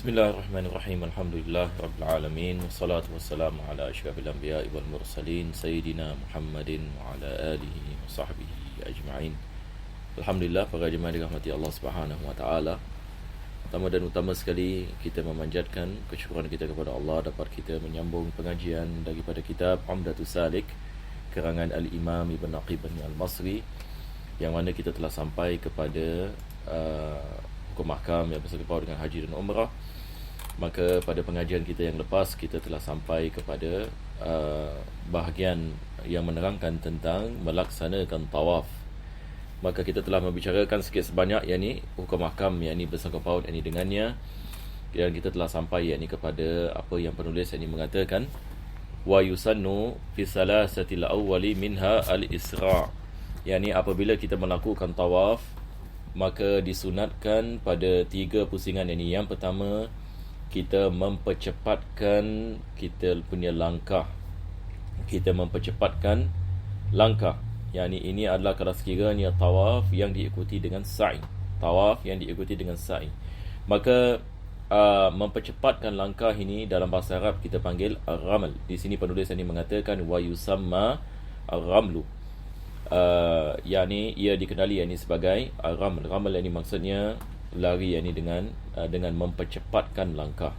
Bismillahirrahmanirrahim. Alhamdulillah rabbil alamin. Wassalatu wassalamu ala asyrafil anbiya'i wal mursalin sayyidina Muhammadin wa ala alihi wa sahbihi ajma'in. Alhamdulillah, para jemaah dirahmati Allah Subhanahu wa taala. Pertama dan utama sekali, kita memanjatkan kesyukuran kita kepada Allah dapat kita menyambung pengajian daripada kitab Umdatus Salik karangan Al-Imam Ibn Aqib Al-Masri, yang mana kita telah sampai kepada hukum mahkam yang bersangkutan dengan haji dan umrah. Maka pada pengajian kita yang lepas, kita telah sampai kepada bahagian yang menerangkan tentang melaksanakan tawaf. Maka kita telah membicarakan sikit sebanyak yakni hukum mahkam yakni bersangkut paut yakni dengannya, dan kita telah sampai yakni kepada apa yang penulis yakni mengatakan wa yusannu fi salasatil awwali minha al-isra', yakni apabila kita melakukan tawaf maka disunatkan pada 3 pusingan ini. Yang pertama, kita mempercepatkan kita punya langkah. Kita mempercepatkan langkah. Yani ini adalah kalau sekiranya tawaf yang diikuti dengan sa'i. Tawaf yang diikuti dengan sa'i. Maka mempercepatkan langkah ini dalam bahasa Arab kita panggil ar-ramal. Di sini penulis ini mengatakan wa yusamma ar-ramlu. Yani ia dikenali yakni sebagai ramal. Ramal ini maksudnya lari yakni dengan mempercepatkan langkah.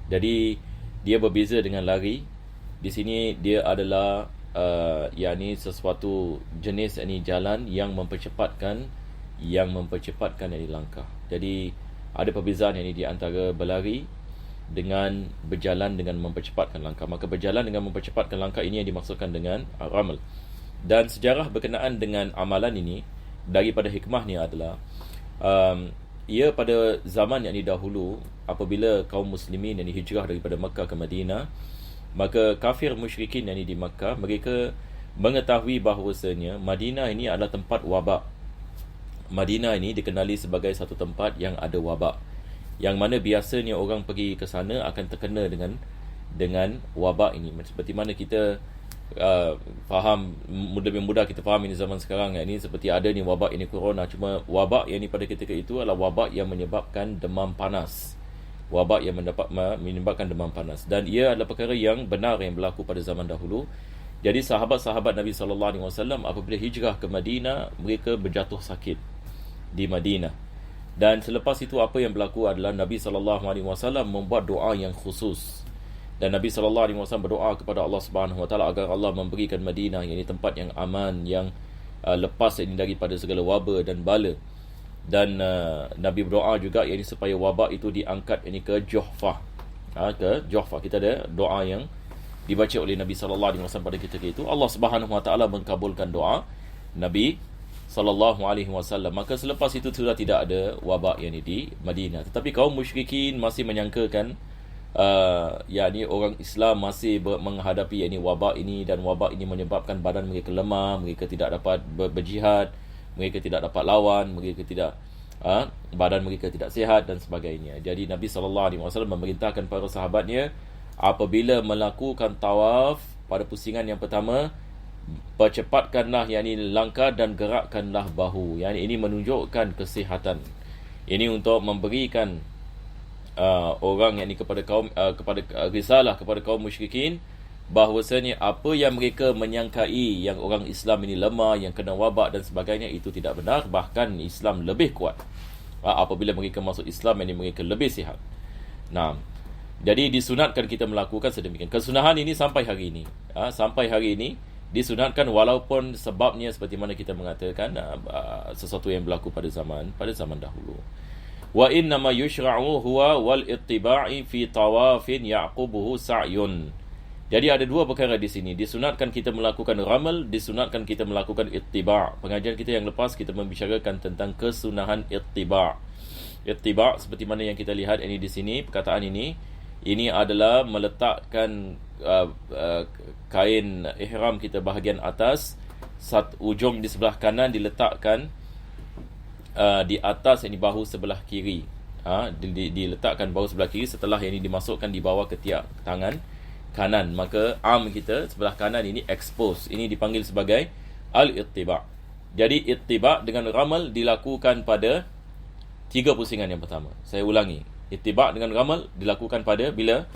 Jadi dia berbeza dengan lari. Di sini dia adalah yakni sesuatu jenis yakni jalan yang mempercepatkan yakni langkah. Jadi ada perbezaan yakni di antara berlari dengan berjalan dengan mempercepatkan langkah. Maka berjalan dengan mempercepatkan langkah ini yang dimaksudkan dengan ramal. Dan sejarah berkenaan dengan amalan ini daripada hikmahnya adalah ia pada zaman yang dahulu, apabila kaum muslimin yang hijrah daripada Makkah ke Madinah, maka kafir musyrikin yang di Makkah, mereka mengetahui bahawasanya Madinah ini adalah tempat wabak. Madinah ini dikenali sebagai satu tempat yang ada wabak, yang mana biasanya orang pergi ke sana akan terkena dengan wabak ini. Seperti mana kita faham, lebih mudah kita faham ini zaman sekarang ini seperti ada ni wabak ini corona. Cuma wabak yang ni pada ketika itu adalah wabak yang menyebabkan demam panas. Wabak yang menyebabkan demam panas, dan ia adalah perkara yang benar yang berlaku pada zaman dahulu. Jadi sahabat-sahabat Nabi SAW apabila hijrah ke Madinah, mereka berjatuh sakit di Madinah. Dan selepas itu apa yang berlaku adalah Nabi SAW membuat doa yang khusus. Dan Nabi SAW berdoa kepada Allah Subhanahu Wa Taala agar Allah memberikan Madinah, yang ini tempat yang aman, yang lepas ini daripada segala wabak dan bala. Dan Nabi berdoa juga ini supaya wabak itu diangkat ini ke Juhfah. Ke Juhfah. Kita ada doa yang dibaca oleh Nabi SAW pada ketika itu. Allah Subhanahu Wa Taala mengkabulkan doa Nabi SAW. Maka selepas itu sudah tidak ada wabak yang ini di Madinah. Tetapi kaum musyrikin masih menyangkakan yakni orang Islam masih menghadapi yakni wabak ini, dan wabak ini menyebabkan badan mereka lemah, mereka tidak dapat berjihad, mereka tidak dapat lawan, mereka tidak badan mereka tidak sihat dan sebagainya. Jadi Nabi SAW memerintahkan para sahabatnya apabila melakukan tawaf pada pusingan yang pertama, percepatkanlah yakni langkah dan gerakkanlah bahu. Yani ini menunjukkan kesihatan. Ini untuk memberikan orang yang ni kepada risalah kepada kaum musyrikin bahawasanya apa yang mereka menyangkai yang orang Islam ini lemah, yang kena wabak dan sebagainya, itu tidak benar. Bahkan Islam lebih kuat apabila mereka masuk Islam, yang mereka lebih sihat. Nah, jadi disunatkan kita melakukan sedemikian. Kesunahan ini sampai hari ini, sampai hari ini disunatkan, walaupun sebabnya seperti mana kita mengatakan sesuatu yang berlaku pada zaman dahulu. Wa inna ma yushra'u huwa wal ittiba'i fi tawafin yaqubuhu sa'yun. Jadi ada dua perkara di sini. Disunatkan kita melakukan ramal, disunatkan kita melakukan ittiba'. Pengajian kita yang lepas kita membicarakan tentang kesunahan ittiba'. Ittiba' seperti mana yang kita lihat ini di sini, perkataan ini adalah meletakkan kain ihram kita bahagian atas, ujung di sebelah kanan diletakkan di atas ini bahu sebelah kiri. Diletakkan bahu sebelah kiri setelah yang ini dimasukkan di bawah ketiak tangan kanan. Maka arm kita sebelah kanan ini expose. Ini dipanggil sebagai al-ittiba'. Jadi ittiba' dengan ramal dilakukan pada 3 pusingan yang pertama. Saya ulangi. Ittiba' dengan ramal dilakukan pada bila?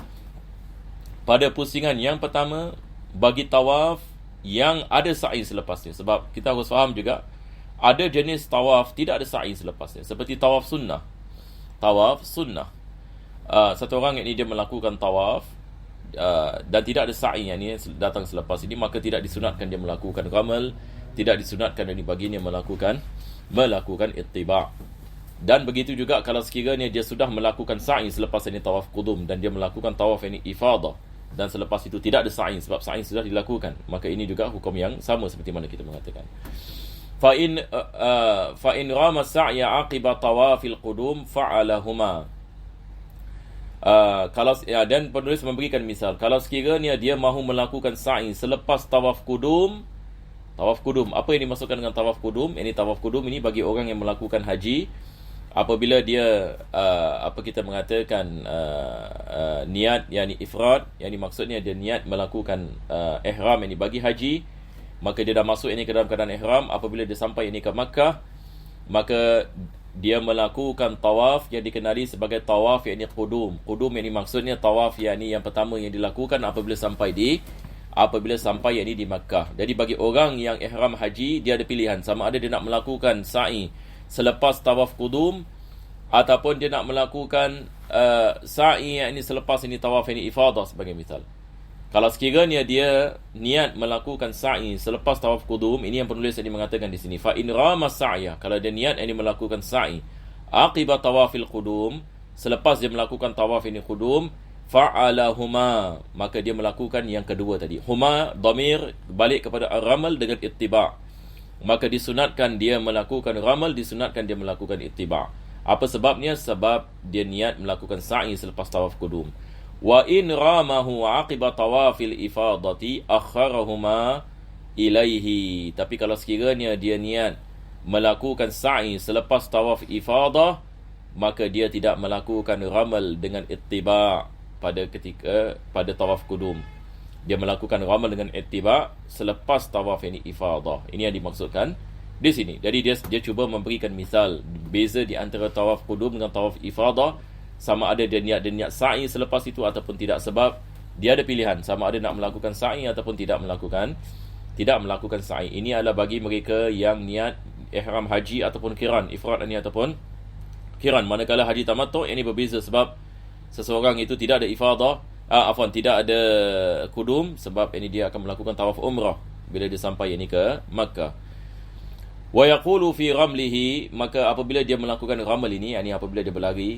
Pada pusingan yang pertama bagi tawaf yang ada sa'i selepasnya. Sebab kita harus faham juga, ada jenis tawaf tidak ada sa'i selepasnya, seperti tawaf sunnah. Tawaf sunnah, satu orang yang dia melakukan tawaf dan tidak ada sa'i yang ini datang selepas ini, maka tidak disunatkan dia melakukan ramal, tidak disunatkan dari baginya melakukan ittiba'. Dan begitu juga kalau sekiranya dia sudah melakukan sa'i selepas ini tawaf qudum, dan dia melakukan tawaf ini ifadah, dan selepas itu tidak ada sa'i sebab sa'i sudah dilakukan, maka ini juga hukum yang sama seperti mana kita mengatakan. Fa in rama sa'ya aqiba tawafil qudum fa'alahuma. Dan penulis memberikan misal, kalau sekiranya dia mahu melakukan sa'i selepas tawaf qudum. Tawaf qudum, apa yang dimaksudkan dengan tawaf qudum? Ini tawaf qudum ini bagi orang yang melakukan haji, apabila dia kita mengatakan niat, yakni ifrad, yakni maksudnya dia niat melakukan ihram ini bagi haji, maka dia dah masuk ini ke dalam keadaan ihram. Apabila dia sampai ini ke Makkah, maka dia melakukan tawaf yang dikenali sebagai tawaf yakni qudum. Qudum ini maksudnya tawaf yakni yang pertama yang dilakukan apabila sampai yakni di Makkah. Jadi bagi orang yang ihram haji, dia ada pilihan, sama ada dia nak melakukan sa'i selepas tawaf qudum, ataupun dia nak melakukan sa'i yakni selepas ini tawaf ini ifadah sebagai misal. Kalau sekiranya dia niat melakukan sa'i selepas tawaf qudum, ini yang penulis ini mengatakan di sini, fa in rama sa'ya, kalau dia niat ini melakukan sa'i aqiba tawafil qudum, selepas dia melakukan tawaf ini qudum, fa'alahuma, maka dia melakukan yang kedua tadi. Huma dhamir balik kepada ar-ramal dengan ittiba', maka disunatkan dia melakukan ramal, disunatkan dia melakukan ittiba'. Apa sebabnya? Sebab dia niat melakukan sa'i selepas tawaf qudum. Wa in ramahu aqiba tawafil ifadati akharahuma ilaihi. Tapi kalau sekiranya dia niat melakukan sa'i selepas tawaf ifadah, maka dia tidak melakukan ramal dengan ittiba' pada tawaf qudum. Dia melakukan ramal dengan ittiba' selepas tawaf ini ifadah. Ini yang dimaksudkan di sini. Jadi dia cuba memberikan misal beza di antara tawaf qudum dengan tawaf ifadah, sama ada dia niat sa'i selepas itu ataupun tidak, sebab dia ada pilihan sama ada nak melakukan sa'i ataupun tidak melakukan sa'i. Ini adalah bagi mereka yang niat ihram haji ataupun kiran, ifrad ini ataupun kiran. Manakala haji tamattu' ini berbeza, sebab seseorang itu tidak ada ifadah, tidak ada qudum, sebab ini dia akan melakukan tawaf umrah bila dia sampai ini ke Makkah. Wa yaqulu fi ramlihi, maka apabila dia melakukan ramal ini, yakni apabila dia berlari,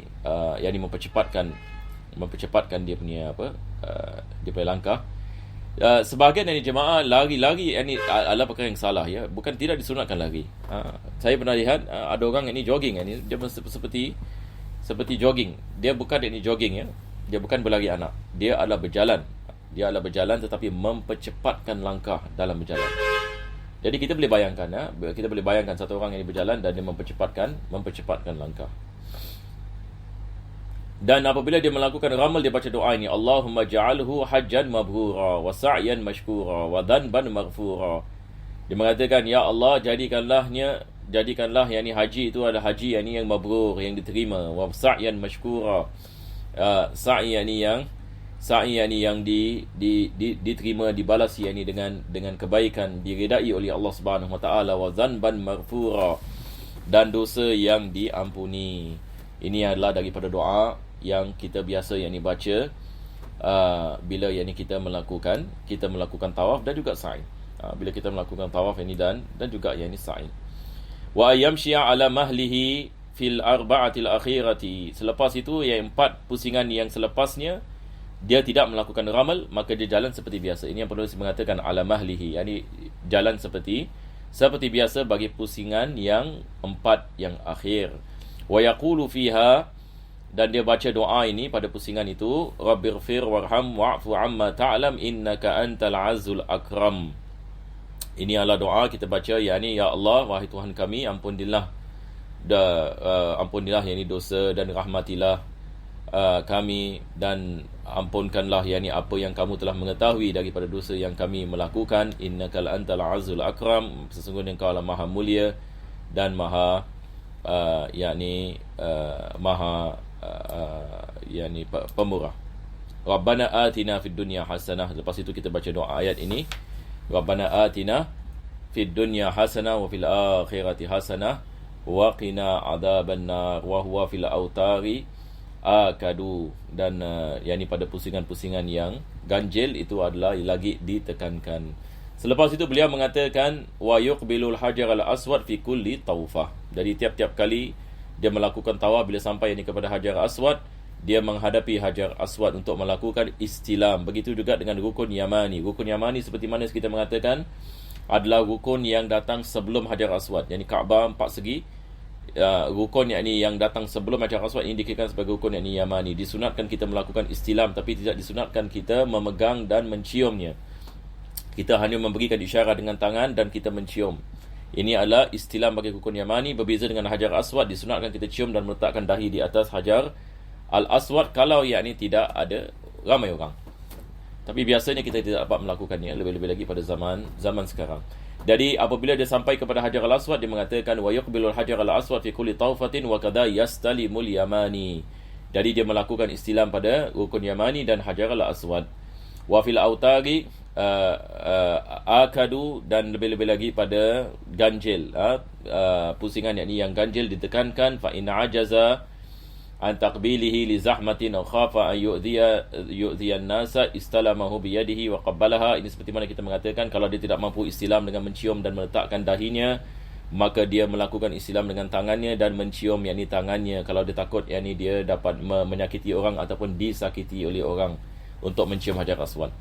yakni mempercepatkan dia punya dia punya langkah. Sebahagian dari jemaah lari ini adalah perkara yang salah, ya, bukan tidak disunatkan lari. Saya pernah lihat ada orang ini jogging, ini dia seperti jogging. Dia bukan ini jogging, ya. Dia bukan berlari anak. Dia adalah berjalan tetapi mempercepatkan langkah dalam berjalan. Jadi kita boleh bayangkan, satu orang yang berjalan dan dia mempercepatkan langkah. Dan apabila dia melakukan ramal, dia baca doa ini, Allahumma ja'alhu hajjan mabrura wa sa'yan mashkura wa dhanban maghfura. Dia mengatakan, ya Allah, jadikanlah yakni haji itu adalah haji yang mabrur, yang diterima, wa sa'yan mashkura, sa'i yang diterima, dibalas yakni dengan kebaikan, diredai oleh Allah Subhanahu wa taala, wa dhanban maghfura, dan dosa yang diampuni. Ini adalah daripada doa yang kita biasa yakni baca bila yakni kita melakukan tawaf dan juga sa'i. Bila kita melakukan tawaf ini dan juga yakni sa'i. Wa ayyamshi'a ala mahlihi fil arba'atil akhirati. Selepas itu, yang 4 pusingan yang selepasnya dia tidak melakukan ramal, maka dia jalan seperti biasa. Ini yang penulis mengatakan ala mahlihi, yakni jalan seperti biasa bagi pusingan yang 4 yang akhir. Wa yaqulu fiha, dan dia baca doa ini pada pusingan itu, Rabbighfir warham wa'fu amma ta'lam innaka antal azul akram. Ini adalah doa kita baca, yakni, ya Allah, wahai Tuhan kami, ampunilah yakni dosa dan rahmatilah kami, dan ampunkanlah yakni apa yang kamu telah mengetahui daripada dosa yang kami melakukan. Innakal antal azul akram, sesungguhnya engkau adalah maha mulia dan maha maha yani pemurah. Rabbana atina fid dunya hasanah. Lepas itu kita baca doa ayat ini. Rabbana atina fid dunya hasanah wa fil akhirati hasanah wa qina adzabannar wa huwa fil autari akadu. Dan yakni pada pusingan-pusingan yang ganjil itu adalah lagi ditekankan. Selepas itu beliau mengatakan wa yuqbilul hajar al aswad fi kulli taufah. Jadi tiap-tiap kali dia melakukan tawaf, bila sampai ini kepada hajar aswad, dia menghadapi hajar aswad untuk melakukan istilam. Begitu juga dengan rukun yamani. Rukun yamani seperti mana kita mengatakan adalah rukun yang datang sebelum hajar aswad, yakni Kaabah 4 segi. Rukun yakni yang datang sebelum hajar aswad ini dikirakan sebagai rukun yakni yamani. Disunatkan kita melakukan istilam, tapi tidak disunatkan kita memegang dan menciumnya. Kita hanya memberikan isyarat dengan tangan dan kita mencium. Ini adalah istilam bagi rukun yamani. Berbeza dengan hajar aswad, disunatkan kita cium dan meletakkan dahi di atas hajar al-aswad kalau yakni tidak ada ramai orang. Tapi biasanya kita tidak dapat melakukannya, lebih-lebih lagi pada zaman sekarang. Jadi apabila dia sampai kepada hajar al-aswad, dia mengatakan wa yuqbilul hajar al-aswad fi kulli tawfatin wa kadha yastalimul yamani. Jadi dia melakukan istilam pada rukun yamani dan hajar al-aswad. Wa fil autari akadu, dan lebih-lebih lagi pada ganjil, pusingan yakni yang ganjil ditekankan. Fa in ajaza an taqbilihi li zahmatin aw khafa an yu'dhiya an-nasa istalamahu bi yadihi wa qabbalaha. Ini seperti mana kita mengatakan kalau dia tidak mampu istilam dengan mencium dan meletakkan dahinya, maka dia melakukan istilam dengan tangannya dan mencium yakni tangannya. Kalau dia takut yakni dia dapat menyakiti orang ataupun disakiti oleh orang, untuk mencium hajar aswad.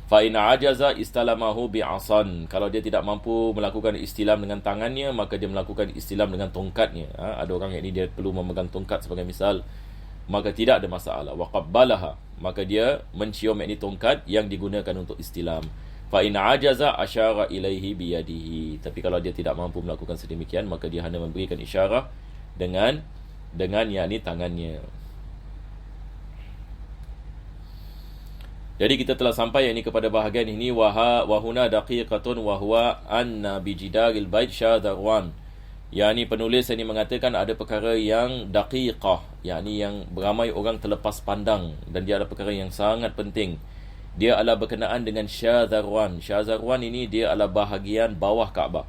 Fa in ajaza istalamahu bi'asan. Kalau dia tidak mampu melakukan istilam dengan tangannya, maka dia melakukan istilam dengan tongkatnya. Ada orang yang ini dia perlu memegang tongkat sebagai misal, maka tidak ada masalah. Wa qabbalaha, maka dia mencium yakni tongkat yang digunakan untuk istilam. Fa in ajaza asyara ilaihi biyadihi. Tapi kalau dia tidak mampu melakukan sedemikian, maka dia hanya memberikan isyarat dengan yakni tangannya. Jadi kita telah sampai yakni kepada bahagian ini, wa huna daqiqatun wa huwa anna bijidaril bait syadharwan. Yakni penulis ini mengatakan ada perkara yang daqiqah, yakni yang beramai orang terlepas pandang, dan dia ada perkara yang sangat penting. Dia adalah berkenaan dengan syadharwan. Syadharwan ini dia adalah bahagian bawah Kaabah.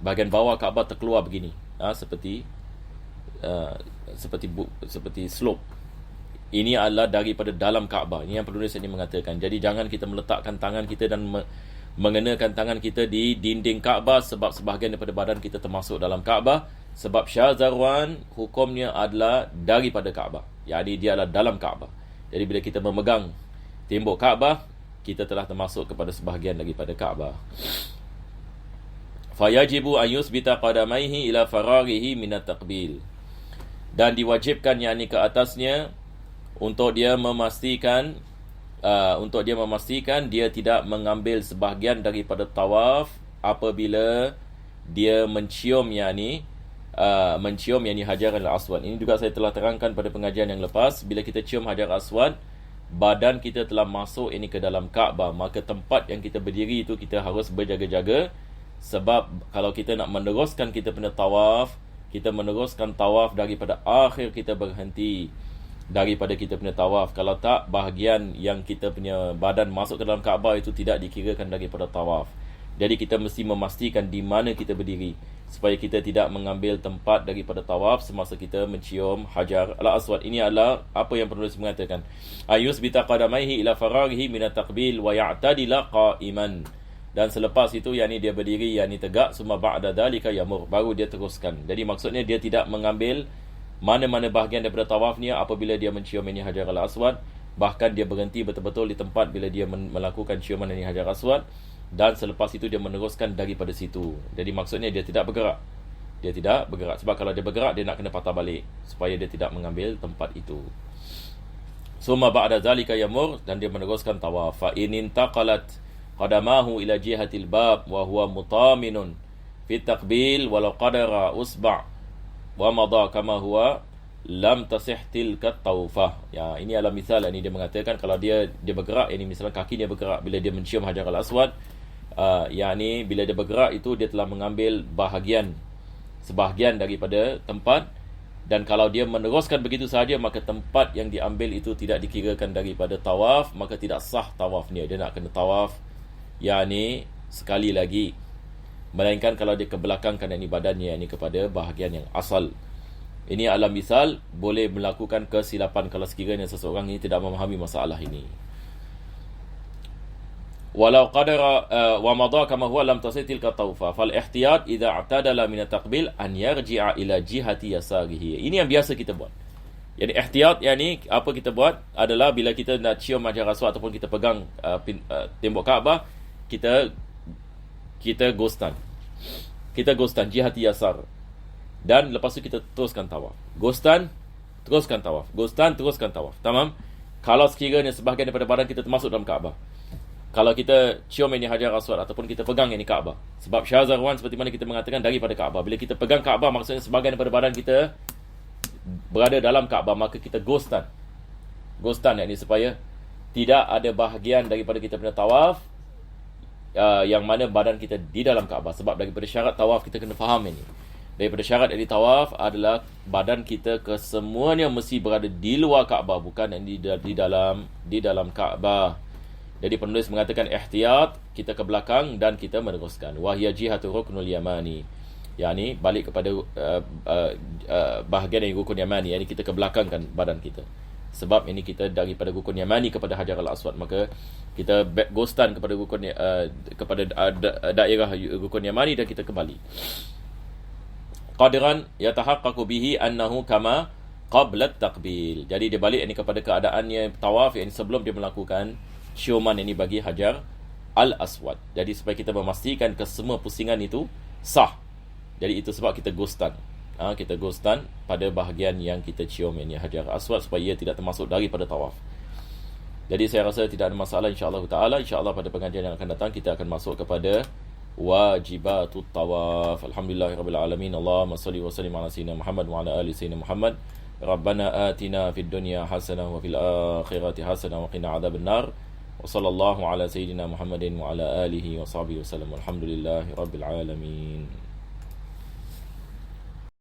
Bahagian bawah Kaabah terkeluar begini, seperti slope. Ini adalah daripada dalam Kaabah. Ini yang penulis ini mengatakan. Jadi jangan kita meletakkan tangan kita dan mengenakan tangan kita di dinding Kaabah, sebab sebahagian daripada badan kita termasuk dalam Kaabah. Sebab syazarwan hukumnya adalah daripada Kaabah, jadi dia adalah dalam Kaabah. Jadi bila kita memegang tembok Kaabah, kita telah termasuk kepada sebahagian daripada Kaabah. Fayajibu an yusbita qadamaihi ila faraghihi min at-taqbil. Dan diwajibkan yakni ke atasnya untuk dia memastikan dia tidak mengambil sebahagian daripada tawaf apabila dia mencium yakni hajar al-aswad. Ini juga saya telah terangkan pada pengajian yang lepas. Bila kita cium hajar aswad, badan kita telah masuk ini ke dalam Kaabah, maka tempat yang kita berdiri itu kita harus berjaga-jaga. Sebab kalau kita nak meneruskan kita punya tawaf, kita meneruskan tawaf daripada akhir kita berhenti daripada kita punya tawaf. Kalau tak, bahagian yang kita punya badan masuk ke dalam Kaabah itu tidak dikirakan daripada tawaf. Jadi kita mesti memastikan di mana kita berdiri, supaya kita tidak mengambil tempat daripada tawaf semasa kita mencium hajar al-aswad. Ini adalah apa yang penulis mengatakan, ayus bitaqadamaihi ila faraghihi min at-taqbil wa ya'tadila qa'iman. Dan selepas itu yakni dia berdiri yakni tegak, summa ba'da dzalika yamur, baru dia teruskan. Jadi maksudnya dia tidak mengambil mana-mana bahagian daripada tawafnya apabila dia mencium ini hajar al-aswad. Bahkan dia berhenti betul-betul di tempat bila dia melakukan ciuman ini hajar aswad, dan selepas itu dia meneruskan daripada situ. Jadi maksudnya dia tidak bergerak. Dia tidak bergerak, sebab kalau dia bergerak dia nak kena patah balik, supaya dia tidak mengambil tempat itu. Summa ba'da zalika yamur, dan dia meneruskan tawaf. Fa in intaqalat qadamahu ila jihatil bab wa huwa mutaminun fi taqbil walau qadara usba' wa madha kama huwa lam tasih tilka taufah. Ya, ini adalah misal. Ini dia mengatakan kalau dia bergerak, ini misalnya kaki dia bergerak bila dia mencium hajar al-aswad, yakni bila dia bergerak itu dia telah mengambil sebahagian daripada tempat Dan kalau dia meneruskan begitu sahaja, maka tempat yang diambil itu tidak dikirakan daripada tawaf, maka tidak sah tawafnya. Dia nak kena tawaf yakni sekali lagi. Melainkan kalau dia kebelakangkan yakni badannya yakni kepada bahagian yang asal. Ini adalah misal boleh melakukan kesilapan kalau sekiranya seseorang ini tidak memahami masalah ini. Walau qadara wa madha kama huwa lam tasil tilka tawfa fal ihtiyat idza i'tadala min at-taqbil an yarji'a ila jihati yasarihi. Ini yang biasa kita buat. Jadi ihtiyat yakni apa kita buat adalah bila kita nak cium Hajar Aswad ataupun kita pegang tembok Kaabah, kita ghostan. Kita ghostan jihati yasar. Dan lepas tu kita teruskan tawaf. Ghostan, teruskan tawaf. Ghostan, teruskan tawaf. Tamam? Kalau sekiranya sebahagian daripada badan kita termasuk dalam Kaabah. Kalau kita cium ini Hajar Aswad ataupun kita pegang ini Kaabah. Sebab Syah Zarwan seperti mana kita mengatakan daripada Kaabah. Bila kita pegang Kaabah maksudnya sebahagian daripada badan kita berada dalam Kaabah, maka kita ghostan. Ghostan yakni supaya tidak ada bahagian daripada kita punya tawaf yang mana badan kita di dalam Kaabah. Sebab daripada syarat tawaf kita kena faham ini. Daripada syarat dari tawaf adalah badan kita kesemuanya mesti berada di luar Kaabah, bukan yang di dalam Kaabah. Jadi penulis mengatakan ihtiyat, kita ke belakang dan kita meneruskan. Wahya jihatu ruknul yamani. Yani balik kepada bahagian dari rukun yamani, yani kita ke belakangkan badan kita. Sebab ini kita daripada rukun yamani kepada Hajar al-Aswad, maka kita ghostan kepada rukun kepada daerah rukun yamani dan kita kembali. Qadiran yatahaqqaqu bihi annahu kama qabla at-taqbil. Jadi dia balik ini kepada keadaannya tawaf yang sebelum dia melakukan ciuman ini bagi Hajar al-Aswad. Jadi supaya kita memastikan kesemua pusingan itu sah. Jadi itu sebab kita ghostan. Kita ghostan pada bahagian yang kita cium ini Hajar al-Aswad supaya ia tidak termasuk daripada tawaf. Jadi saya rasa tidak ada masalah insya-Allah taala. Insya-Allah pada pengajian yang akan datang kita akan masuk kepada wajibatut tawaf. Alhamdulillahirabbil alamin. Allahumma shalli wa sallim ala sayyidina Muhammad wa ala ali sayyidina Muhammad. Rabbana atina fid dunya hasanah wa fil akhirati hasanah wa qina adzabannar. Wa sallallahu ala sayyidina Muhammadin wa ala alihi wa sahbihi wasallam. Alhamdulillahirabbil alamin.